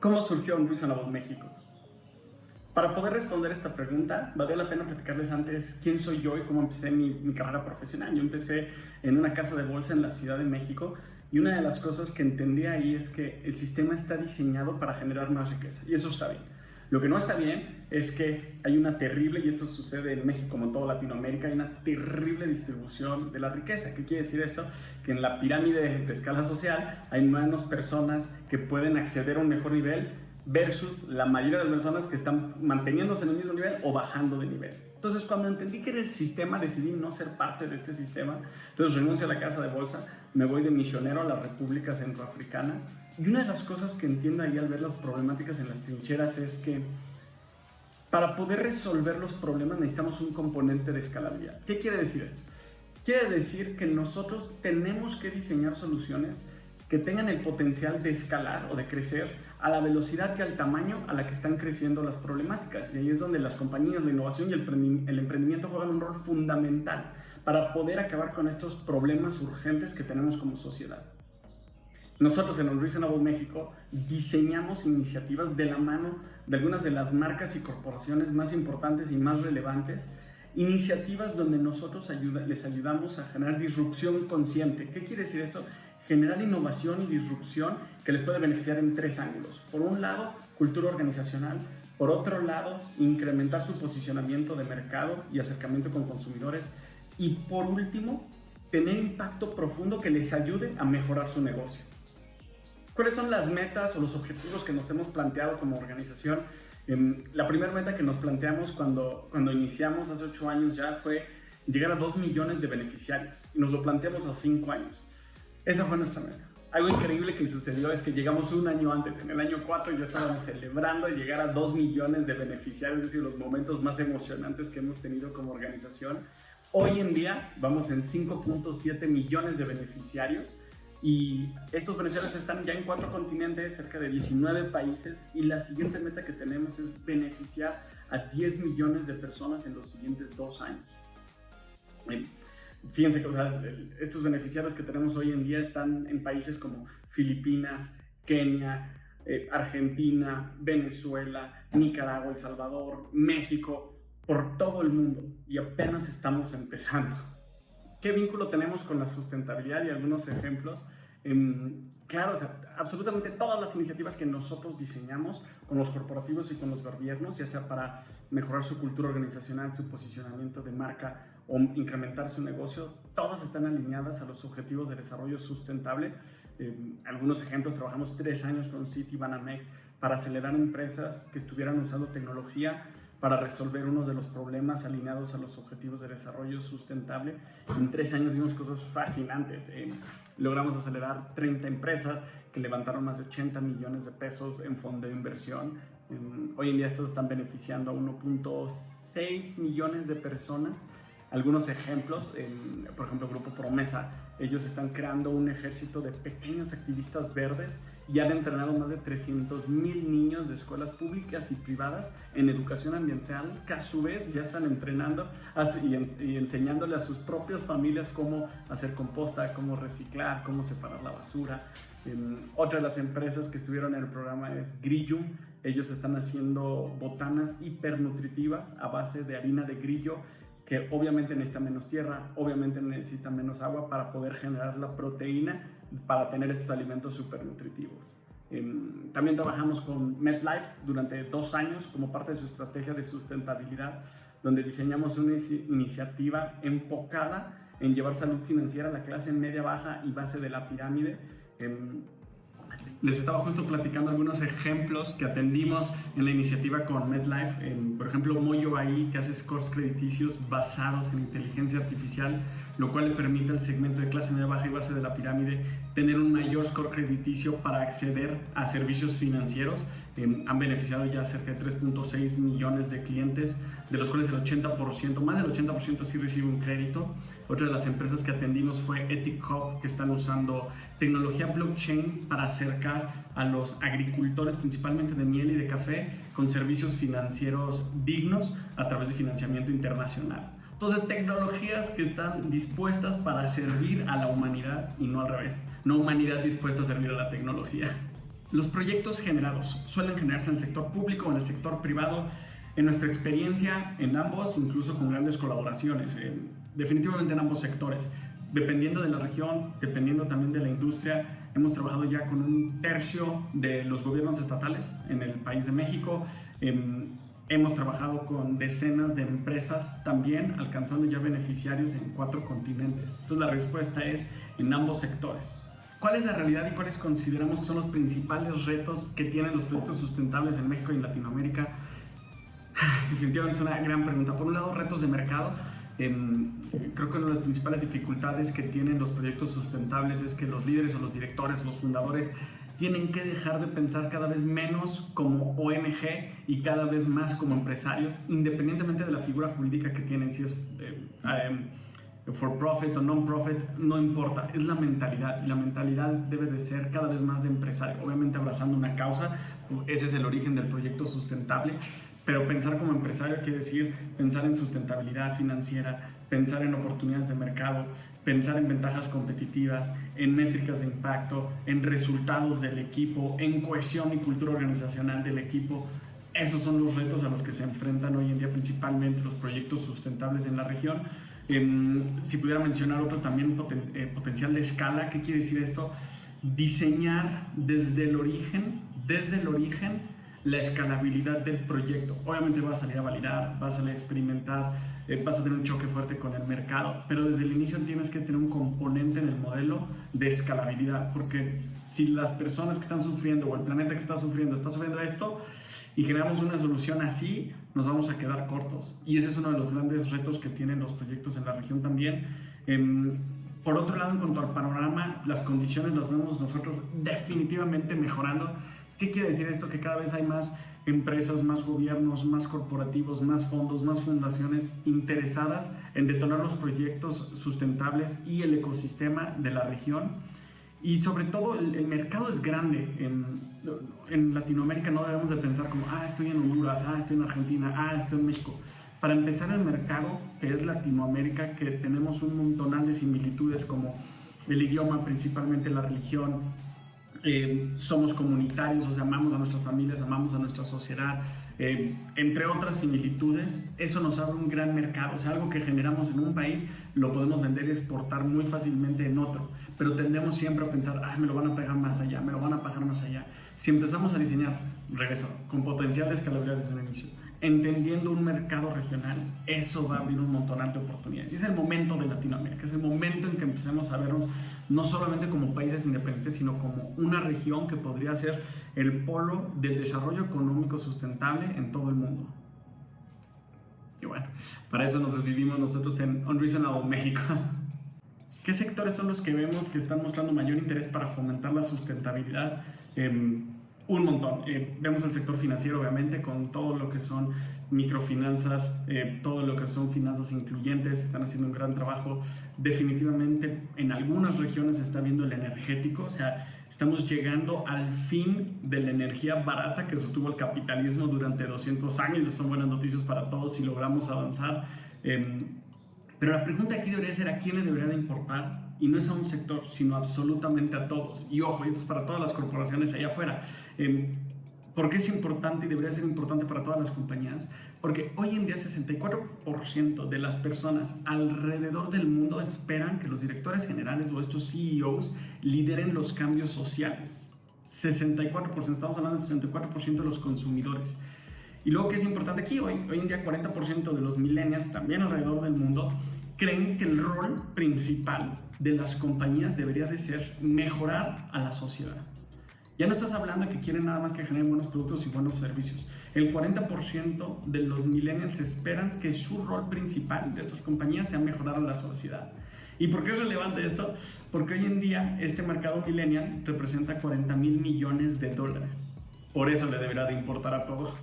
¿Cómo surgió Unreasonable México? Para poder responder esta pregunta, valdría la pena platicarles antes quién soy yo y cómo empecé mi carrera profesional. Yo empecé en una casa de bolsa en la Ciudad de México y una de las cosas que entendí ahí es que el sistema está diseñado para generar más riqueza y eso está bien. Lo que no está bien es que hay una terrible, y esto sucede en México como en toda Latinoamérica, hay una terrible distribución de la riqueza. ¿Qué quiere decir esto? Que en la pirámide de escala social hay menos personas que pueden acceder a un mejor nivel versus la mayoría de las personas que están manteniéndose en el mismo nivel o bajando de nivel. Entonces, cuando entendí que era el sistema, decidí no ser parte de este sistema. Entonces renuncio a la casa de bolsa, me voy de misionero a la República Centroafricana. Y una de las cosas que entiendo ahí al ver las problemáticas en las trincheras es que para poder resolver los problemas necesitamos un componente de escalabilidad. ¿Qué quiere decir esto? Quiere decir que nosotros tenemos que diseñar soluciones que tengan el potencial de escalar o de crecer a la velocidad y al tamaño a la que están creciendo las problemáticas. Y ahí es donde las compañías, la innovación y el emprendimiento juegan un rol fundamental para poder acabar con estos problemas urgentes que tenemos como sociedad. Nosotros en Unreasonable México diseñamos iniciativas de la mano de algunas de las marcas y corporaciones más importantes y más relevantes, iniciativas donde nosotros les ayudamos a generar disrupción consciente. ¿Qué quiere decir esto? Generar innovación y disrupción que les puede beneficiar en tres ángulos. Por un lado, cultura organizacional. Por otro lado, incrementar su posicionamiento de mercado y acercamiento con consumidores. Y por último, tener impacto profundo que les ayude a mejorar su negocio. ¿Cuáles son las metas o los objetivos que nos hemos planteado como organización? La primera meta que nos planteamos cuando iniciamos hace 8 años ya fue llegar a 2 millones de beneficiarios. Y nos lo planteamos a 5 años. Esa fue nuestra meta. Algo increíble que sucedió es que llegamos un año antes. En el año 4 ya estábamos celebrando llegar a 2 millones de beneficiarios, es decir, los momentos más emocionantes que hemos tenido como organización. Hoy en día vamos en 5.7 millones de beneficiarios y estos beneficiarios están ya en 4 continentes, cerca de 19 países, y la siguiente meta que tenemos es beneficiar a 10 millones de personas en los siguientes 2 años. Fíjense que estos beneficiarios que tenemos hoy en día están en países como Filipinas, Kenia, Argentina, Venezuela, Nicaragua, El Salvador, México, por todo el mundo, y apenas estamos empezando. ¿Qué vínculo tenemos con la sustentabilidad? Y algunos ejemplos. Claro, absolutamente todas las iniciativas que nosotros diseñamos con los corporativos y con los gobiernos, ya sea para mejorar su cultura organizacional, su posicionamiento de marca o incrementar su negocio, todas están alineadas a los objetivos de desarrollo sustentable. Algunos ejemplos: trabajamos 3 años con Citibanamex para acelerar empresas que estuvieran usando tecnología para resolver unos de los problemas alineados a los objetivos de desarrollo sustentable. En 3 años vimos cosas fascinantes. Logramos acelerar 30 empresas que levantaron más de 80 millones de pesos en fondo de inversión. Hoy en día estos están beneficiando a 1.6 millones de personas. Algunos ejemplos, por ejemplo, Grupo Promesa, ellos están creando un ejército de pequeños activistas verdes y han entrenado más de 300,000 niños de escuelas públicas y privadas en educación ambiental, que a su vez ya están entrenando y enseñándole a sus propias familias cómo hacer composta, cómo reciclar, cómo separar la basura. Otra de las empresas que estuvieron en el programa es Grillum. Ellos están haciendo botanas hipernutritivas a base de harina de grillo, que obviamente necesita menos tierra, obviamente necesita menos agua para poder generar la proteína para tener estos alimentos súper nutritivos. También trabajamos con MetLife durante 2 años como parte de su estrategia de sustentabilidad, donde diseñamos una iniciativa enfocada en llevar salud financiera a la clase media, baja y base de la pirámide. Les estaba justo platicando algunos ejemplos que atendimos en la iniciativa con MetLife. Por ejemplo, Moyo AI, que hace scores crediticios basados en inteligencia artificial, lo cual le permite al segmento de clase media, baja y base de la pirámide tener un mayor score crediticio para acceder a servicios financieros. Han beneficiado ya cerca de 3.6 millones de clientes, de los cuales el 80%, más del 80% sí recibe un crédito. Otra de las empresas que atendimos fue Ethic Hub, que están usando tecnología blockchain para acercar a los agricultores, principalmente de miel y de café, con servicios financieros dignos a través de financiamiento internacional. Entonces, tecnologías que están dispuestas para servir a la humanidad y no al revés. No humanidad dispuesta a servir a la tecnología. Los proyectos generados suelen generarse en el sector público o en el sector privado. En nuestra experiencia, en ambos, incluso con grandes colaboraciones, definitivamente en ambos sectores. Dependiendo de la región, dependiendo también de la industria, hemos trabajado ya con 1/3 de los gobiernos estatales en el país de México. Hemos trabajado con decenas de empresas también, alcanzando ya beneficiarios en 4 continentes. Entonces la respuesta es en ambos sectores. ¿Cuál es la realidad y cuáles consideramos que son los principales retos que tienen los proyectos sustentables en México y en Latinoamérica? Definitivamente es una gran pregunta. Por un lado, retos de mercado. Creo que una de las principales dificultades que tienen los proyectos sustentables es que los líderes o los directores o los fundadores tienen que dejar de pensar cada vez menos como ONG y cada vez más como empresarios, independientemente de la figura jurídica que tienen, si es for profit o non-profit, no importa, es la mentalidad, y la mentalidad debe de ser cada vez más de empresario, obviamente abrazando una causa. Ese es el origen del proyecto sustentable, pero pensar como empresario quiere decir pensar en sustentabilidad financiera, pensar en oportunidades de mercado, pensar en ventajas competitivas, en métricas de impacto, en resultados del equipo, en cohesión y cultura organizacional del equipo. Esos son los retos a los que se enfrentan hoy en día principalmente los proyectos sustentables en la región. Si pudiera mencionar otro también, potencial de escala. ¿Qué quiere decir esto? Diseñar desde el origen la escalabilidad del proyecto. Obviamente vas a salir a validar, vas a salir a experimentar, vas a tener un choque fuerte con el mercado, pero desde el inicio tienes que tener un componente en el modelo de escalabilidad, porque si las personas que están sufriendo o el planeta que está sufriendo esto y generamos una solución así, nos vamos a quedar cortos. Y ese es uno de los grandes retos que tienen los proyectos en la región también. Por otro lado, en cuanto al panorama, las condiciones las vemos nosotros definitivamente mejorando. ¿Qué quiere decir esto? Que cada vez hay más empresas, más gobiernos, más corporativos, más fondos, más fundaciones interesadas en detonar los proyectos sustentables y el ecosistema de la región. Y sobre todo el mercado es grande. En Latinoamérica no debemos de pensar como, estoy en Honduras, estoy en Argentina, estoy en México. Para empezar, el mercado que es Latinoamérica, que tenemos un montonal de similitudes como el idioma, principalmente la religión, somos comunitarios, o sea, amamos a nuestras familias, amamos a nuestra sociedad, entre otras similitudes. Eso nos abre un gran mercado. O sea, algo que generamos en un país lo podemos vender y exportar muy fácilmente en otro, pero tendemos siempre a pensar, me lo van a pagar más allá, me lo van a pagar más allá. Si empezamos a diseñar, regreso, con potencial de escalabilidad desde un inicio, entendiendo un mercado regional, eso va a abrir un montonal de oportunidades. Y es el momento de Latinoamérica, es el momento en que empecemos a vernos no solamente como países independientes, sino como una región que podría ser el polo del desarrollo económico sustentable en todo el mundo. Y bueno, para eso nos desvivimos nosotros en Unreasonable México. ¿Qué sectores son los que vemos que están mostrando mayor interés para fomentar la sustentabilidad? Un montón. Vemos el sector financiero, obviamente, con todo lo que son microfinanzas, todo lo que son finanzas incluyentes. Están haciendo un gran trabajo. Definitivamente en algunas regiones se está viendo el energético, o sea, estamos llegando al fin de la energía barata que sostuvo el capitalismo durante 200 años. Eso son buenas noticias para todos si logramos avanzar. Pero la pregunta aquí debería ser a quién le debería de importar, y no es a un sector, sino absolutamente a todos. Y ojo, esto es para todas las corporaciones allá afuera. ¿Por qué es importante y debería ser importante para todas las compañías? Porque hoy en día 64% de las personas alrededor del mundo esperan que los directores generales o estos CEOs lideren los cambios sociales. 64%, estamos hablando del 64% de los consumidores. Y luego, ¿qué es importante aquí? Hoy en día 40% de los millennials, también alrededor del mundo, creen que el rol principal de las compañías debería de ser mejorar a la sociedad. Ya no estás hablando de que quieren nada más que generen buenos productos y buenos servicios. El 40% de los millennials esperan que su rol principal de estas compañías sea mejorar a la sociedad. ¿Y por qué es relevante esto? Porque hoy en día este mercado millennial representa $40,000 millones. Por eso le deberá de importar a todos.